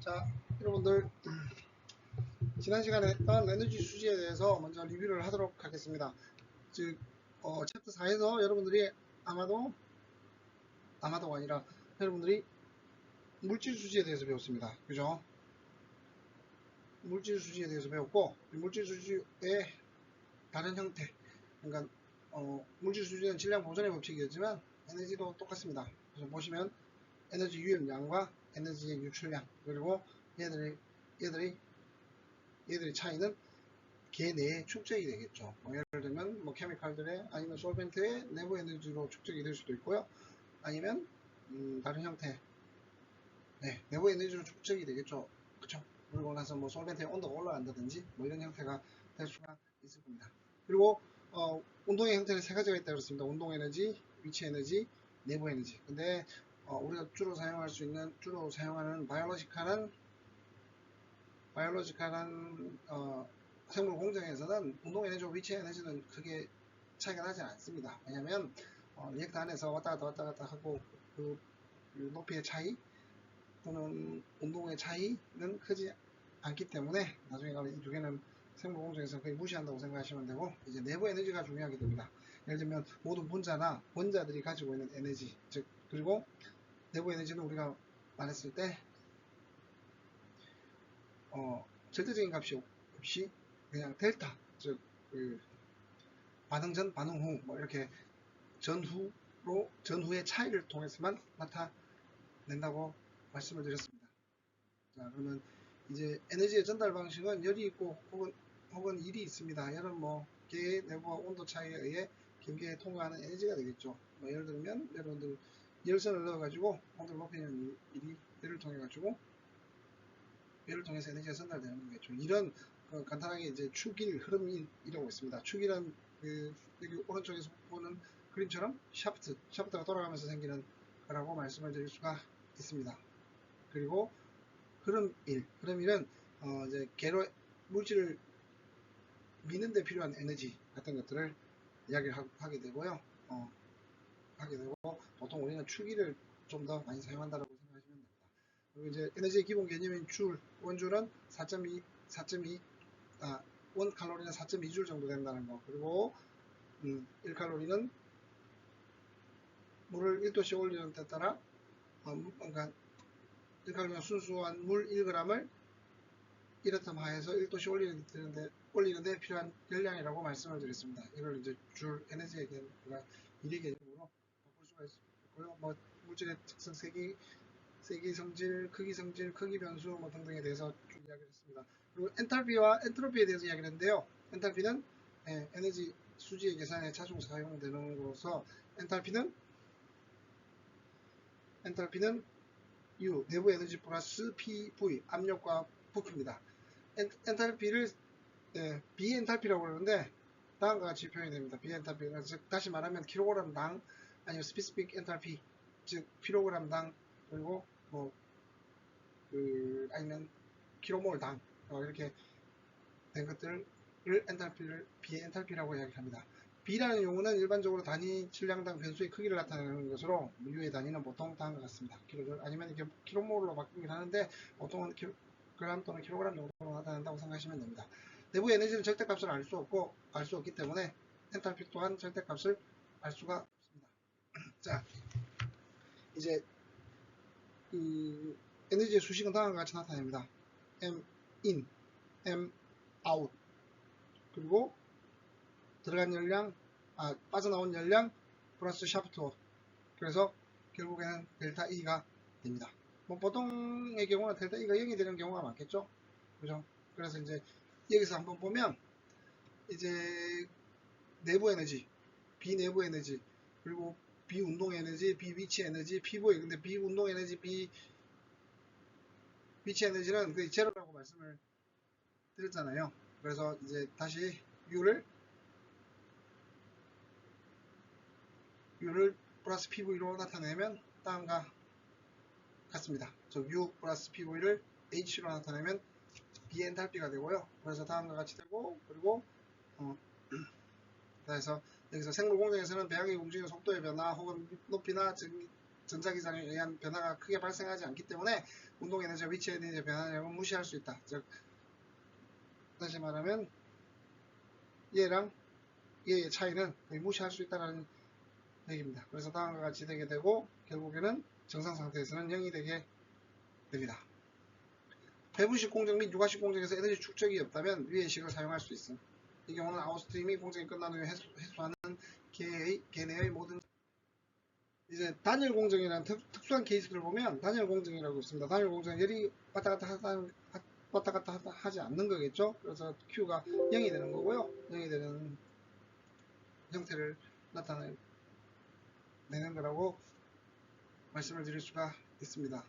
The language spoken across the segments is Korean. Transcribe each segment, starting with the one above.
자, 여러분들 지난 시간에 했던 에너지 수지에 대해서 먼저 리뷰를 하도록 하겠습니다. 즉 챕터 4에서 여러분들이 아마도가 아니라 여러분들이 물질 수지에 대해서 배웠습니다. 그죠? 물질 수지에 대해서 배웠고, 물질 수지의 다른 형태, 그러니까 물질 수지는 질량 보존의 법칙이었지만 에너지도 똑같습니다. 그래서 보시면 에너지 유입량과 에너지의 유출량, 그리고 얘들의 차이는 걔 내에 축적이 되겠죠. 예를 들면 케미칼들의 아니면 솔벤트의 내부 에너지로 축적이 될 수도 있고요. 아니면 다른 형태, 내부 에너지로 축적이 되겠죠. 그쵸? 그리고 나서 솔벤트의 온도가 올라간다든지 이런 형태가 될 수가 있을 겁니다. 그리고 운동의 형태는 세 가지가 있다고 했습니다. 운동 에너지, 위치 에너지, 내부 에너지. 근데 우리가 주로 사용하는 바이올로지컬한 생물 공정에서는 운동 에너지와 위치 에너지는 크게 차이가 나지 않습니다. 왜냐하면 리액터 안에서 왔다 갔다 하고 그 높이의 차이 또는 운동의 차이는 크지 않기 때문에 나중에 가면 이 두 개는 생물 공정에서 거의 무시한다고 생각하시면 되고, 이제 내부 에너지가 중요하게 됩니다. 예를 들면 모든 분자나 원자들이 가지고 있는 에너지, 즉 그리고 내부 에너지는 우리가 말했을 때 절대적인 값이 없이 그냥 델타, 즉 반응 전, 반응 후 이렇게 전후의 차이를 통해서만 나타낸다고 말씀을 드렸습니다. 자, 그러면 이제 에너지의 전달 방식은 열이 있고 혹은 일이 있습니다. 열은 개의 내부와 온도 차이에 의해 경계에 통과하는 에너지가 되겠죠. 예를 들면 여러분들 열선을 넣어가지고 온도를 높이는 일이 열을 통해서 에너지가 전달되는 거겠죠. 이런 간단하게 이제 축일, 흐름이라고 있습니다. 축이란 여기 오른쪽에서 보는 그림처럼 샤프트가 돌아가면서 생기는 거라고 말씀을 드릴 수가 있습니다. 그리고 흐름일은 이제 물질을 미는 데 필요한 에너지 같은 것들을 이야기를 하게 되고요. 보통 우리는 축일을 좀 더 많이 사용한다고 생각하시면 됩니다. 그리고 이제 에너지의 기본 개념인 원줄은 1칼로리는 4.2줄 정도 된다는 거. 그리고 1칼로리는 물을 1도씩 올리는 데 따라 그러니까 1칼로리는 순수한 물 1g을 1아tom 하에서 1도씩 올리는데 필요한 열량이라고 말씀을 드렸습니다. 이걸 이제 줄 에너지의 개념, 일의 개념으로 바꿀 수가 있고요. 물질의 특성, 세기 성질, 크기 성질, 크기 변수 등등에 대해서 쭉 이야기를 했습니다. 그리고 엔탈피와 엔트로피에 대해서 이야기를 했는데요. 엔탈피는 에너지 수지의 계산에 자주 사용되는 것으로서 엔탈피는 U, 내부 에너지 플러스 PV, 압력과 부피입니다. 엔탈피를 비엔탈피라고 그러는데 다음과 같이 표현이 됩니다. 비엔탈피는 즉 다시 말하면 킬로그램당 아니면 스페시픽 엔탈피, 즉 킬로그램당, 그리고 아니면 킬로몰당 이렇게 된 것들을 비엔탈피라고 이야기합니다. B라는 용어는 일반적으로 단위 질량당 변수의 크기를 나타내는 것으로 U의 단위는 보통 다음과 같습니다. 킬로줄 아니면 이렇게 킬로몰로 바꾸긴 하는데 보통은 그램 또는 킬로그램 정도로 나타낸다고 생각하시면 됩니다. 내부 에너지는 절대값을 알 수 없기 때문에 엔탈피 또한 절대값을 알 수가 없습니다. 자, 이제 에너지의 수식은 다음과 같이 나타납니다. M in, M out, 그리고 들어간 열량, 빠져나온 열량 플러스 샤프트. 그래서 결국에는 델타 E가 됩니다. 보통의 경우는 델타 E가 0이 되는 경우가 많겠죠. 그죠? 그래서 이제 여기서 한번 보면 이제 내부 에너지, 비내부 에너지, 그리고 비운동 에너지, 비위치 에너지, 피부에, 근데 비운동 에너지, 비위치 에너지는 거의 제로라고 말씀을 드렸잖아요. 그래서 이제 다시 U를 플러스 PV로 나타내면 다음과 같습니다. U 플러스 PV를 H로 나타내면 비엔탈피가 되고요. 그래서 다음과 같이 되고, 그리고 그래서 여기서 생물 공정에서는 배양의 움직이는 속도의 변화 혹은 높이나 전자기장에 의한 변화가 크게 발생하지 않기 때문에 운동 에너지와 위치 에너지의 변화량은 무시할 수 있다. 즉 다시 말하면 얘랑 얘의 차이는 거의 무시할 수 있다는 얘기입니다. 그래서 다음과 같이 되게 되고 결국에는 정상 상태에서는 0이 되게 됩니다. 배분식 공정 및 유가식 공정에서 에너지 축적이 없다면 위의 식을 사용할 수 있음. 이 경우는 아웃스트림이 공정이 끝난 후에 해소하는 개내의 모든 이제 단일 공정이라는 특수한 케이스를 보면 단일 공정이라고 있습니다. 단일 공정은 열이 왔다 갔다 하지 않는 거겠죠. 그래서 Q가 0이 되는 거고요. 0이 되는 형태를 나타내는 거라고 말씀을 드릴 수가 있습니다.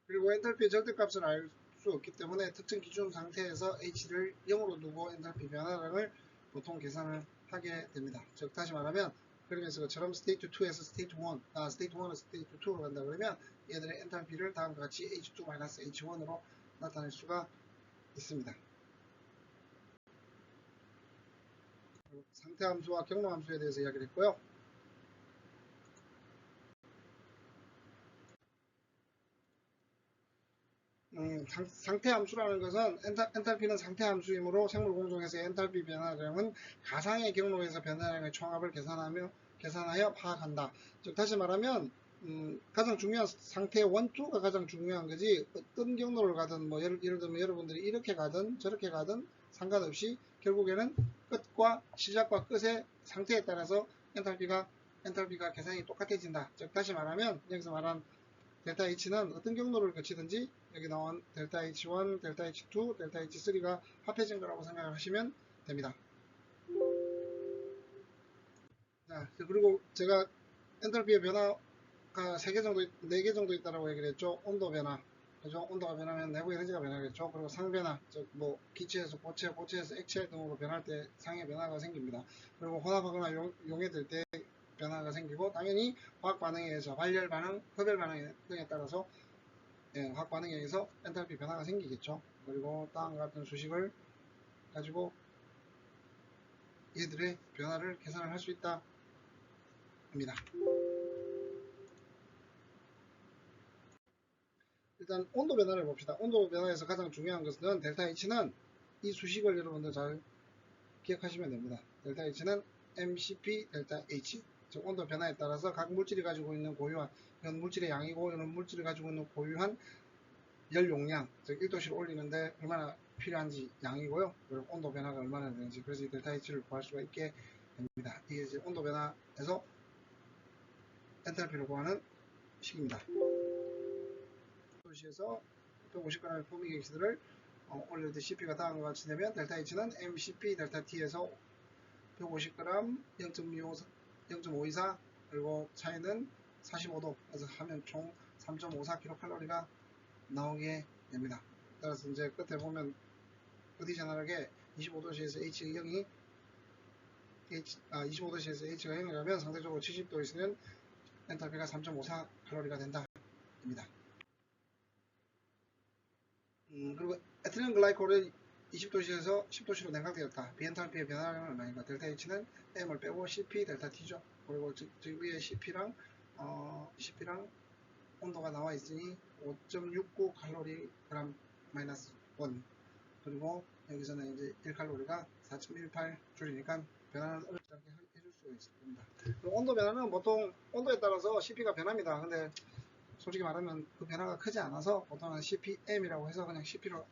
그리고 엔탈피의 절대값을 알 수 없기 때문에 특정 기준 상태에서 H를 0으로 두고 엔탈피 변화량을 보통 계산을 하게 됩니다. 즉 다시 말하면 그림에서 것처럼 스테이트 2에서 스테이트 1, 스테이트 1에서 스테이트 2로 간다 그러면 얘들의 엔탈피를 다음과 같이 H2-H1으로 나타낼 수가 있습니다. 상태 함수와 경로 함수에 대해서 이야기를 했고요. 상태 함수라는 것은 엔탈피는 상태 함수이므로 생물 공정에서의 엔탈피 변화량은 가상의 경로에서 변화량의 총합을 계산하여 파악한다. 즉 다시 말하면 가장 중요한 상태 원투가 가장 중요한 거지 어떤 경로를 가든 뭐 예를 들면 여러분들이 이렇게 가든 저렇게 가든 상관없이 결국에는 끝과 시작과 끝의 상태에 따라서 엔탈피가 계산이 똑같아진다. 즉 다시 말하면 여기서 말한 델타 H는 어떤 경로를 거치든지 여기 나온 델타 H1, 델타 H2, 델타 H3가 합해진 거라고 생각을 하시면 됩니다. 자, 그리고 제가 엔탈피의 변화가 3개 정도, 4개 정도 있다고 얘기를 했죠. 온도 변화. 그죠? 온도가 변하면 내부 에너지가 변하겠죠. 그리고 상 변화, 즉 뭐 기체에서 고체, 고체에서 액체 등으로 변할 때 상의 변화가 생깁니다. 그리고 혼합하거나 용해될 때 변화가 생기고 당연히 화학 반응에 의해서 발열 반응, 흡열 반응 등에 따라서 화학 반응에 의해서 엔탈피 변화가 생기겠죠. 그리고 다음과 같은 수식을 가지고 얘들의 변화를 계산을 할 수 있다 합니다. 일단 온도 변화를 봅시다. 온도 변화에서 가장 중요한 것은 델타 H는 이 수식을 여러분들 잘 기억하시면 됩니다. 델타 H는 mCp 델타 H, 즉 온도 변화에 따라서 각 물질이 가지고 있는 고유한, 이건 물질의 양이고 이런 물질이 가지고 있는 고유한 열 용량, 즉 1도씨를 올리는데 얼마나 필요한지 양이고요. 그리고 온도 변화가 얼마나 되는지, 그래서 이 델타 H를 구할 수가 있게 됩니다. 이게 이제 온도 변화에서 엔탈피를 구하는 식입니다. 1도씨에서 150g의 포미 객시들을 올릴 때 CP가 다음과 같이 되면 델타 H는 mCp 델타 T에서 150g 0.524 그리고 차이는 45도 그래서 하면 총 3.54kcal가 나오게 됩니다. 따라서 이제 끝에 보면 어디셔널하게 25도씨에서 H의 0이 25도씨에서 H가 0이라면 상대적으로 70도에서는 엔탈피가 3.54칼로리가 된다 입니다. 그리고 에틸렌 글라이콜은 20도씨에서 10도씨로 냉각되었다. 비엔탈피의 변화량은 얼마인가? 델타 H는 M을 빼고 CP 델타 T죠. 그리고 저 위에 CP랑 온도가 나와 있으니 5.69 칼로리 그램 마이너스 1 그리고 여기서는 이제 1칼로리가 4.18 줄이니까 변화는 어렵지 않게 해줄 수가 있습니다. 그리고 온도 변화는 보통 온도에 따라서 CP가 변합니다. 근데 솔직히 말하면 그 변화가 크지 않아서 보통은 CPM이라고 해서 그냥 CP로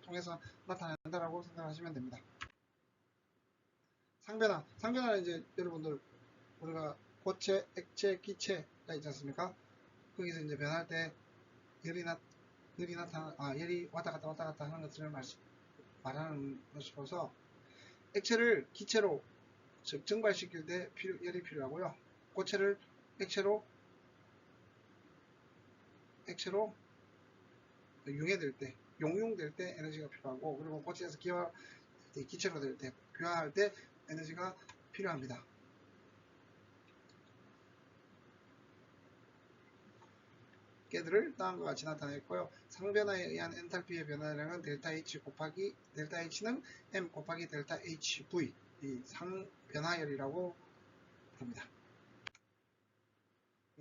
통해서 나타낸다라고 생각하시면 됩니다. 상변화는 이제 여러분들 우리가 고체, 액체, 기체가 있지 않습니까? 거기서 이제 변할 때 열이 왔다 갔다 하는 것들을 말하는 것으로서 액체를 기체로 즉 증발시킬 때 열이 필요하고요. 고체를 액체로 융해될 때, 용융될 때 에너지가 필요하고, 그리고 고체에서 기체로 될 때, 귀화할 때 에너지가 필요합니다. 개들을 다음과 같이 나타냈고요. 상변화에 의한 엔탈피의 변화량은 델타 H 곱하기 델타 H는 M 곱하기 델타 HV 이 상변화열이라고 부릅니다.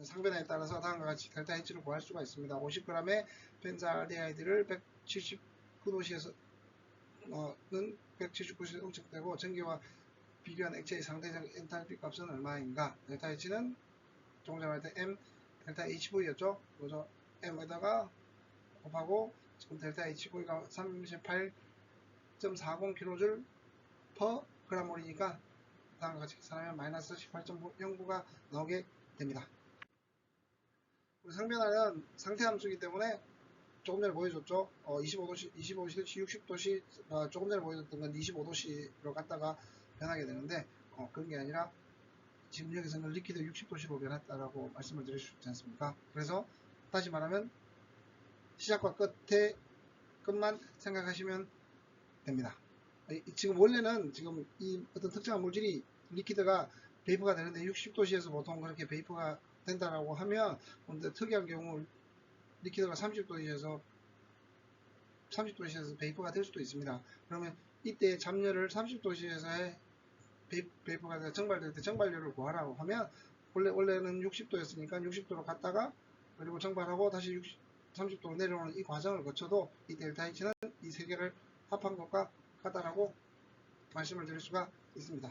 상변화에 따라서 다음과 같이 델타 H를 구할 수가 있습니다. 50g의 벤자알데하이드를 179도씨에서는 179도씨에 응축되고 전기와 비교한 액체의 상대적 엔탈피 값은 얼마인가? 델타 H는 조금 전에 말했던 M 델타 HV였죠. 그래서 M에다가 곱하고 지금 델타 HV가 38.40kJ per gmol이니까 다음과 같이 계산하면 마이너스 18.09가 나오게 됩니다. 상변화는 상태함수이기 때문에 조금 전에 보여줬죠. 25도씨, 60도씨, 조금 전에 보여줬던 건 25도씨로 갔다가 변하게 되는데, 그런 게 아니라, 지금 여기서는 리퀴드 60도씨로 변했다라고 말씀을 드릴 수 있지 않습니까? 그래서, 다시 말하면, 시작과 끝만 생각하시면 됩니다. 지금 원래는 지금 이 어떤 특정한 물질이 리퀴드가 베이퍼가 되는데 60도씨에서 보통 그렇게 베이퍼가 된다라고 하면, 근데 특이한 경우 리퀴드가 30도씨에서 베이퍼가 될 수도 있습니다. 그러면 이때 잡열을 30도씨에서의 베이퍼가 정발될 때 정발열을 구하라고 하면 원래는 60도였으니까 60도로 갔다가 그리고 정발하고 다시 30도로 내려오는 이 과정을 거쳐도 이 델타 H는 이 세 개를 합한 것과 같다라고 말씀을 드릴 수가 있습니다.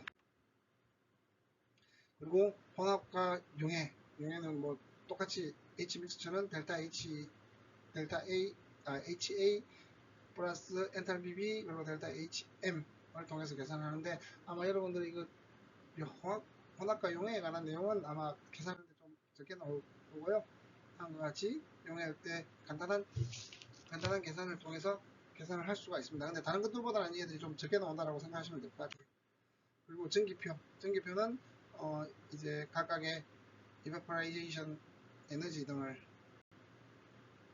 그리고 혼합과 용해는 뭐 똑같이 H 믹스처는 델타 H, HA 플러스 엔탈피 B 그리고 델타 HM을 통해서 계산하는데 아마 여러분들이 이거 혼합과 용해에 관한 내용은 아마 계산하는데 좀 적게 나올 거고요. 다음과 같이 용해할 때 간단한 계산을 통해서 계산을 할 수가 있습니다. 근데 다른 것들보다는 얘들이 좀 적게 나온다라고 생각하시면 될 것 같아요. 그리고 전기표는 이제 각각의 evaporation 에너지 등을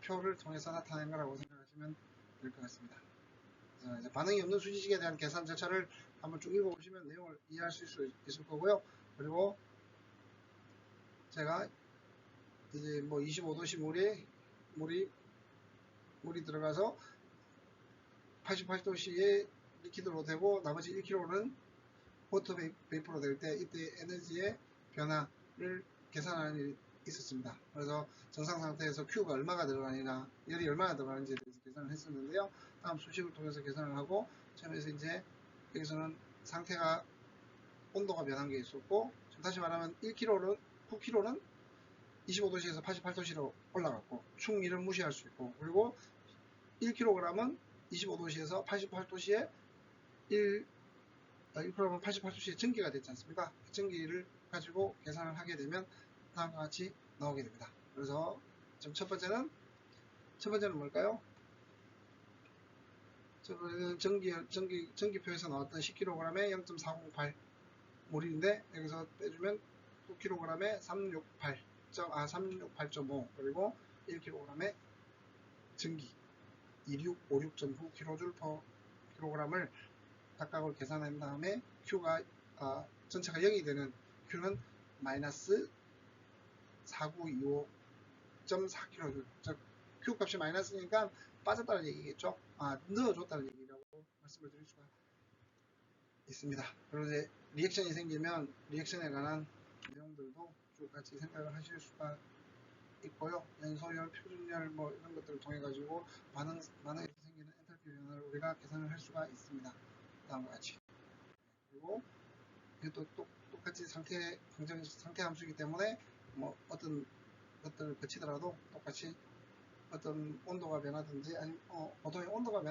표를 통해서 나타낸 거라고 생각하시면 될 것 같습니다. 이제 반응이 없는 수지식에 대한 계산 절차를 한번 쭉 읽어보시면 내용을 이해할 수 있을 거고요. 그리고 제가 이제 뭐 25도씨 물이 들어가서 88도씨의 리퀴드로 되고 나머지 1kg는 워터 베이퍼로 될 때 이때 에너지의 변화를 계산하는 일이 있었습니다. 그래서 정상 상태에서 Q가 얼마가 들어가느냐, 열이 얼마나 들어가는지에 대해서 계산을 했었는데요. 다음 수식을 통해서 계산을 하고 처음에서 이제 여기서는 상태가 온도가 변한 게 있었고 다시 말하면 9kg는 25도씨에서 88도씨로 올라갔고 충일을 무시할 수 있고 그리고 1kg은 25도씨에서 88도씨에 1kg은 88도씨에 전기가 됐지 않습니까? 전기를 가지고 계산을 하게 되면 다음과 같이 나오게 됩니다. 그래서 지금 첫 번째는 뭘까요? 첫 번째는 전기표에서 나왔던 10kg에 0.408 물인데 여기서 빼주면 9kg에 368.5 그리고 1kg에 전기 2656.9kJ/kg을 각각을 계산한 다음에 Q가 전체가 0이 되는 Q는 마이너스 4925.4kJ 즉 Q 값이 마이너스니까 빠졌다는 얘기겠죠. 넣어줬다는 얘기라고 말씀을 드릴 수가 있습니다. 그리고 이제 리액션이 생기면 리액션에 관한 내용들도 쭉 같이 생각을 하실 수가 있고요. 연소열, 표준열 뭐 이런 것들을 통해 가지고 반응에서 생기는 엔탈피 변화를 우리가 계산을 할 수가 있습니다. 다음과 같이. 그리고 이것도 똑같이 상태 함수이기 때문에 뭐 어떤 것들을 거치더라도 똑같이 어떤 온도가 변하든지 아니면 보통 온도가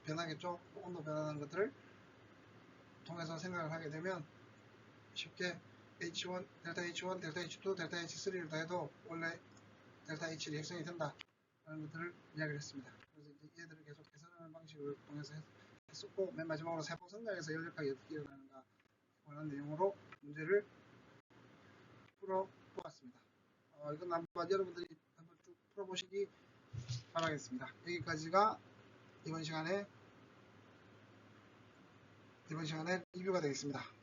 변하겠죠. 온도 변하는 것들을 통해서 생각을 하게 되면 쉽게 H1, 델타 H1, 델타 H2, 델타 H3를 더해도 원래 델타 H 리액션이 된다 라는 것들을 이야기를 했습니다. 그래서 이제 얘들을 계속 계산하는 방식을 통해서 했었고 맨 마지막으로 세포 성장에서 열역학이 어떻게 일어나는가 그런 내용으로 문제를 풀어보았습니다. 이건 한번 여러분들이 한번 쭉 풀어보시기 바라겠습니다. 여기까지가 이번 시간에 리뷰가 되겠습니다.